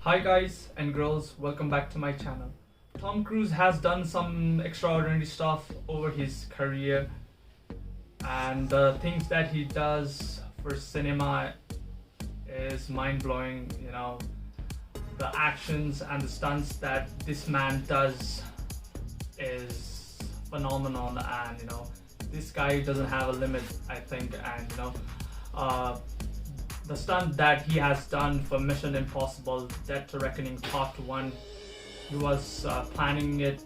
Hi guys and girls, welcome back to my channel. Tom Cruise has done some extraordinary stuff over his career, and the things that he does for cinema is mind-blowing. You know, the actions and the stunts that this man does is phenomenal, and you know, this guy doesn't have a limit, I think. And you know, the stunt that he has done for Mission Impossible Dead to Reckoning Part 1, he was planning it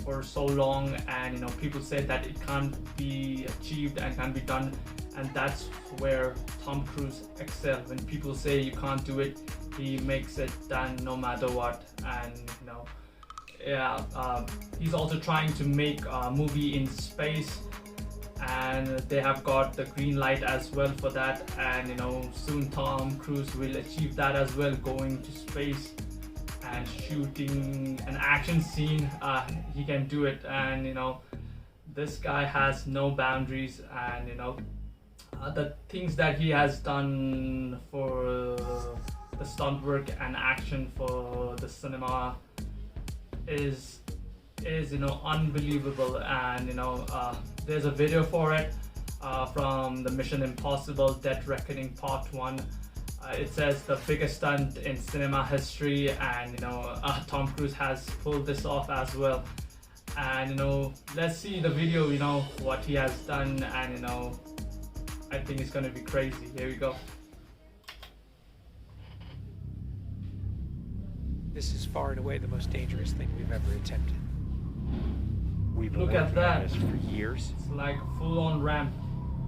for so long, and you know, people say that it can't be achieved and can't be done, and that's where Tom Cruise excels. When people say you can't do it, he makes it done no matter what. And you know, he's also trying to make a movie in space, and they have got the green light as well for that. And you know, soon Tom Cruise will achieve that as well, going to space and shooting an action scene. He can do it, and you know, this guy has no boundaries. And you know, the things that he has done for the stunt work and action for the cinema is you know, unbelievable. And you know, there's a video for it from the Mission Impossible Dead Reckoning Part 1. It says the biggest stunt in cinema history, and you know, Tom Cruise has pulled this off as well. And you know, let's see the video, you know, what he has done, and you know, I think it's gonna be crazy. Here we go. This is far and away the most dangerous thing we've ever attempted. We've been Look at working on that. this for years. It's like a full-on ramp.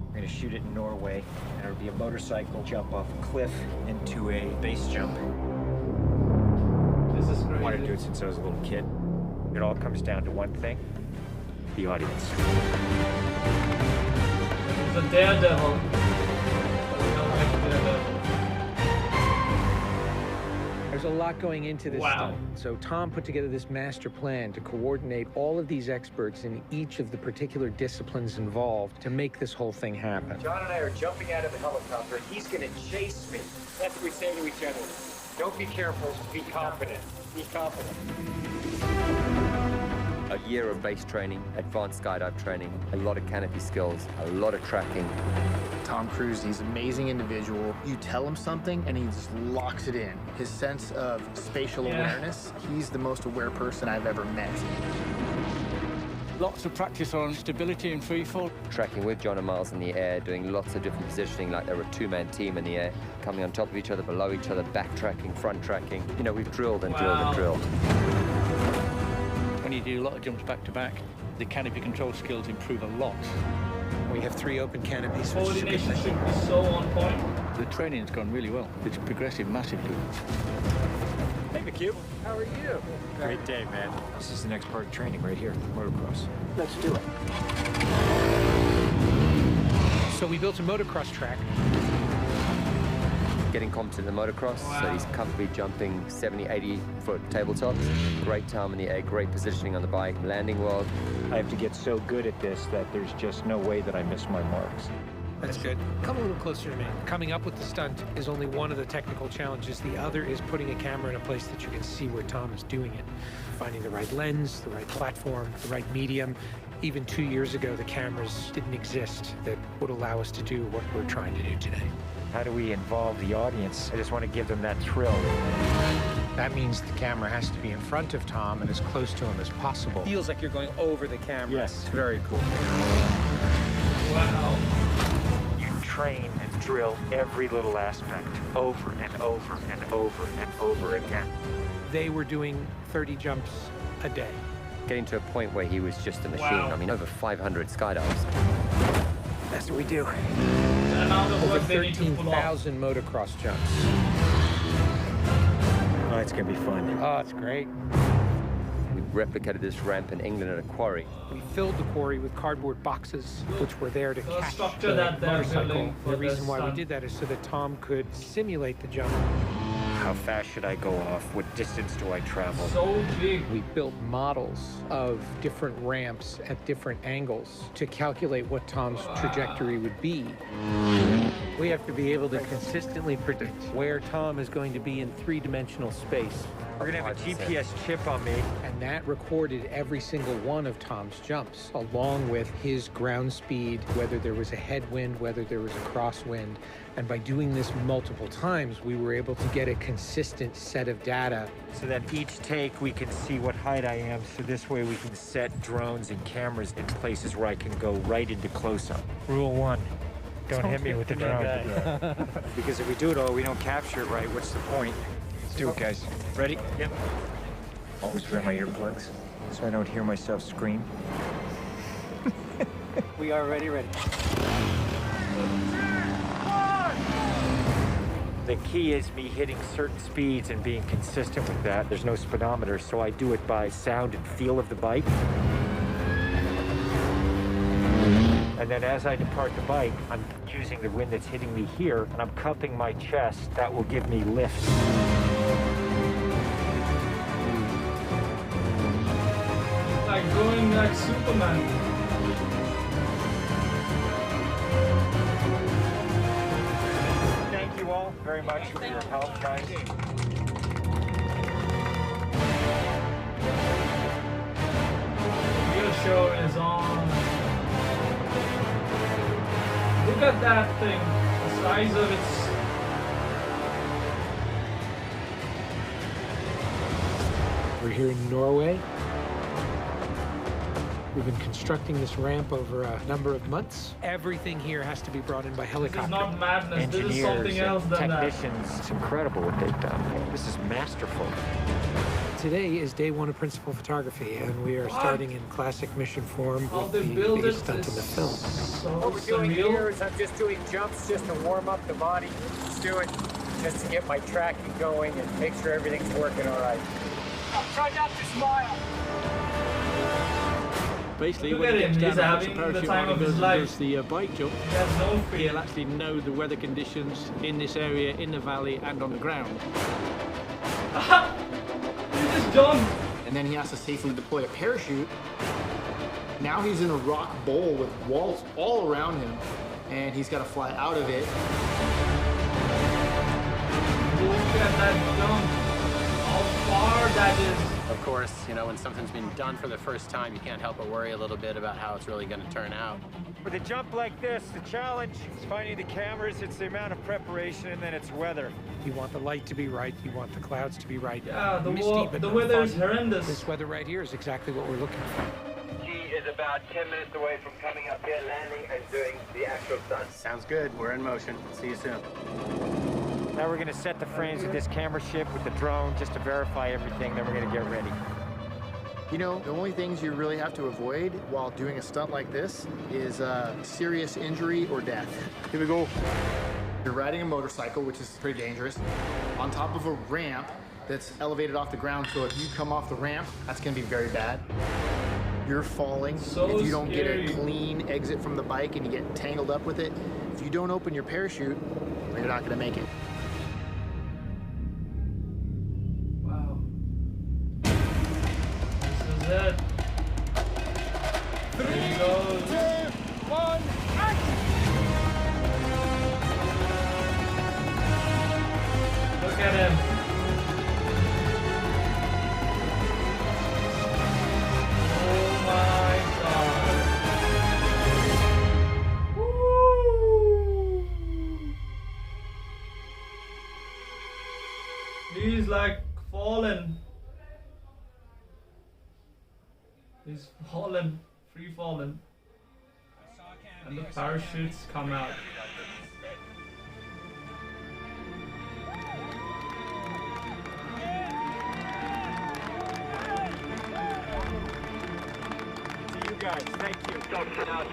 We're gonna shoot it in Norway, and it'll be a motorcycle jump off a cliff into a base jump. This is I wanted to do crazy. it since I was a little kid. It all comes down to one thing: the audience. It's a daredevil. We don't like daredevil. There's a lot going into this Wow. stunt. So Tom put together this master plan to coordinate all of these experts in each of the particular disciplines involved to make this whole thing happen. John and I are jumping out of the helicopter. He's gonna chase me. That's what we say to each other. Don't be careful, be confident. Be confident. A year of base training, advanced skydive training, a lot of canopy skills, a lot of tracking. Tom Cruise, he's an amazing individual. You tell him something and he just locks it in. His sense of spatial awareness, he's the most aware person I've ever met. Lots of practice on stability and free fall. Tracking with John and Miles in the air, doing lots of different positioning, like they're a two-man team in the air, coming on top of each other, below each other, backtracking, front tracking. You know, we've drilled and drilled and drilled. When you do a lot of jumps back to back, the canopy control skills improve a lot. We have 3 open canopies, which is a good Coordination thing. should be so on point. The training's gone really well. It's progressive massively. Hey, McHugh. How are you? Great day, man. This is the next part of training right here, motocross. Let's do it. So we built a motocross track. Getting competent in the motocross, so Wow. he's comfortably jumping 70, 80 foot tabletops. Great time in the air, great positioning on the bike, landing well. I have to get so good at this that there's just no way that I miss my marks. That's good. Come a little closer to me. Coming up with the stunt is only one of the technical challenges. The other is putting a camera in a place that you can see where Tom is doing it. Finding the right lens, the right platform, the right medium. Even 2 years ago, the cameras didn't exist that would allow us to do what we're trying to do today. How do we involve the audience? I just want to give them that thrill. That means the camera has to be in front of Tom and as close to him as possible. Feels like you're going over the camera. Yes, it's very cool. Wow. You train and drill every little aspect over and over and over and over again. They were doing 30 jumps a day. Getting to a point where he was just a machine. Wow. I mean, over 500 skydives. That's what we do. The amount of Over work they need to pull off. 13,000 motocross jumps. Oh, it's gonna be fun. Oh, it's great. We replicated this ramp in England at a quarry. We filled the quarry with cardboard boxes, which were there to The catch structure the that they're motorcycle. building for The reason this why we stunt. did that is so that Tom could simulate the jump How fast should I go off? What distance do I travel? So big. We built models of different ramps at different angles to calculate what Tom's trajectory would be. We have to be able to consistently predict where Tom is going to be in three-dimensional space. We're gonna have a GPS chip on me. And that recorded every single one of Tom's jumps, along with his ground speed, whether there was a headwind, whether there was a crosswind. And by doing this multiple times, we were able to get a consistent set of data. So that each take we can see what height I am, so this way we can set drones and cameras in places where I can go right into close-up. Rule 1, don't hit me with the drone. Because if we do it all, we don't capture it right, what's the point? Let's do it, guys. Ready? Yep. Always wear my earplugs so I don't hear myself scream. We are ready. The key is me hitting certain speeds and being consistent with that. There's no speedometer, so I do it by sound and feel of the bike. And then as I depart the bike, I'm using the wind that's hitting me here, and I'm cupping my chest. That will give me lift. Like going like Superman. Thank you all very much for your help, guys. Real show is on. Look at that thing. The size of its. We're here in Norway. We've been constructing this ramp over a number of months. Everything here has to be brought in by This helicopter. is not madness. This is something else and than that. technicians. It's incredible what they've done. This is masterful. Today is day one of principal photography, and we are starting in classic mission form How with they the build biggest it stunt is in the film. so What we're doing here surreal. is I'm just doing jumps just to warm up the body. Just do it just to get my tracking going and make sure everything's working all right. Try not to smile. Basically, Look when at he gets him, down he's and puts having the parachute time on of and his does life. the bike jump, He has no fear. he'll actually know the weather conditions in this area, in the valley, and on the ground. He just jumped. And then he has to safely deploy a parachute. Now he's in a rock bowl with walls all around him, and he's got to fly out of it. Look at that jump. How far that is. Of course, you know, when something's been done for the first time, you can't help but worry a little bit about how it's really going to turn out. With a jump like this, the challenge is finding the cameras, it's the amount of preparation, and then it's weather. You want the light to be right, you want the clouds to be right. Yeah, Misty, but the not weather is foggy. horrendous. This weather right here is exactly what we're looking for. He is about 10 minutes away from coming up here, landing, and doing the actual stunt. Sounds good. We're in motion. See you soon. Now we're going to set the frames with this camera ship with the drone just to verify everything, then we're going to get ready. You know, the only things you really have to avoid while doing a stunt like this is serious injury or death. Here we go. You're riding a motorcycle, which is pretty dangerous, on top of a ramp that's elevated off the ground, so if you come off the ramp, that's gonna be very bad. You're falling. So if you don't scary. get a clean exit from the bike and you get tangled up with it, if you don't open your parachute, you're not gonna make it. Wow. This is it. There he goes. 2, 1, action! Look at him. Oh my god. Woo. He's like fallen. He's fallen, free fallen. And the parachutes come out. To you guys, thank you. Now,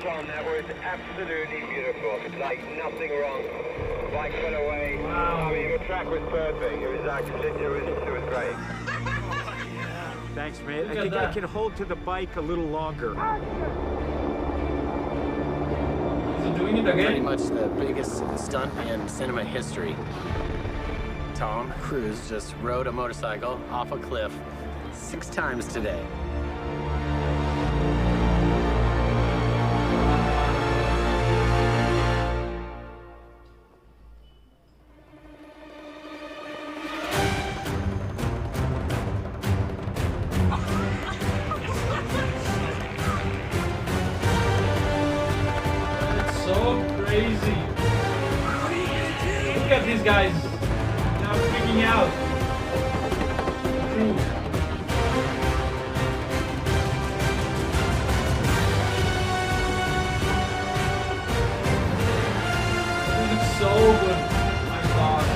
Tom, that was absolutely beautiful. Like nothing wrong. Bike went away. Wow. I mean, the track was perfect. It was actually, it was great. Thanks, man. Look I at think I that. can hold to the bike a little longer. Is he doing it Pretty again? much the biggest stunt in cinema history. Tom Cruise just rode a motorcycle off a cliff 6 times today. So crazy. Look at these guys. They're freaking out. Cruise. This looks so good. My God.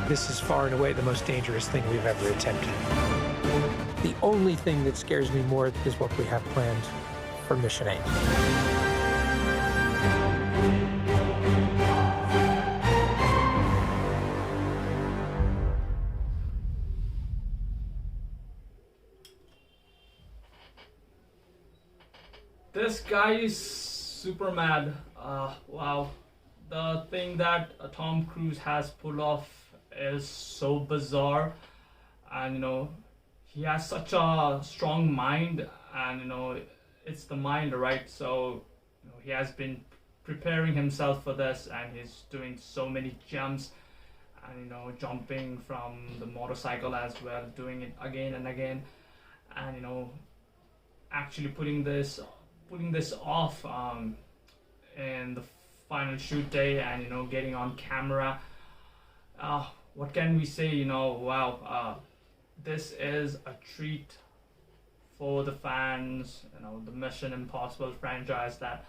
This is far and away the most dangerous thing we've ever attempted. The only thing that scares me more is what we have planned for Mission 8. This guy is super mad. Wow. The thing that Tom Cruise has pulled off is so bizarre, and he has such a strong mind, and it's the mind, right? So he has been preparing himself for this, and he's doing so many jumps, and jumping from the motorcycle as well, doing it again and again, and actually putting this off in the final shoot day, and getting on camera. What can we say? Wow, this is a treat for the fans. The Mission Impossible franchise that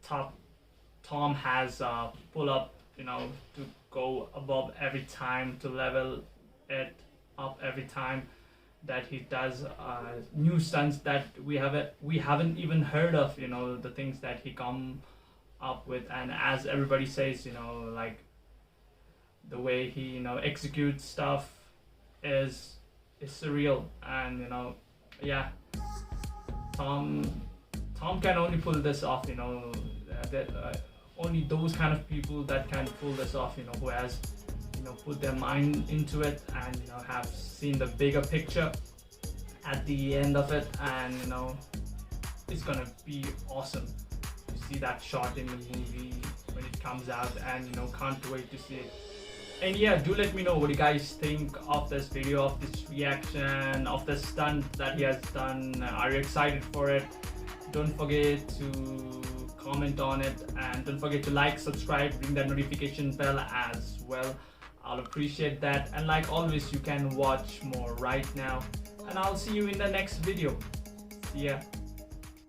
Tom has pulled up, to go above every time, to level it up every time that he does new stunts that we haven't even heard of. The things that he come up with, and as everybody says, like the way he executes stuff is surreal, and yeah, Tom can only pull this off. Only those kind of people that can pull this off, who has put their mind into it, and have seen the bigger picture at the end of it, and it's gonna be awesome. You see that shot in the movie when it comes out, and can't wait to see it. And yeah, do let me know what you guys think of this video, of this reaction, of the stunt that he has done. Are you excited for it? Don't forget to comment on it, and don't forget to like, subscribe, ring that notification bell as well. I'll appreciate that, and like always, you can watch more right now, and I'll see you in the next video. See ya.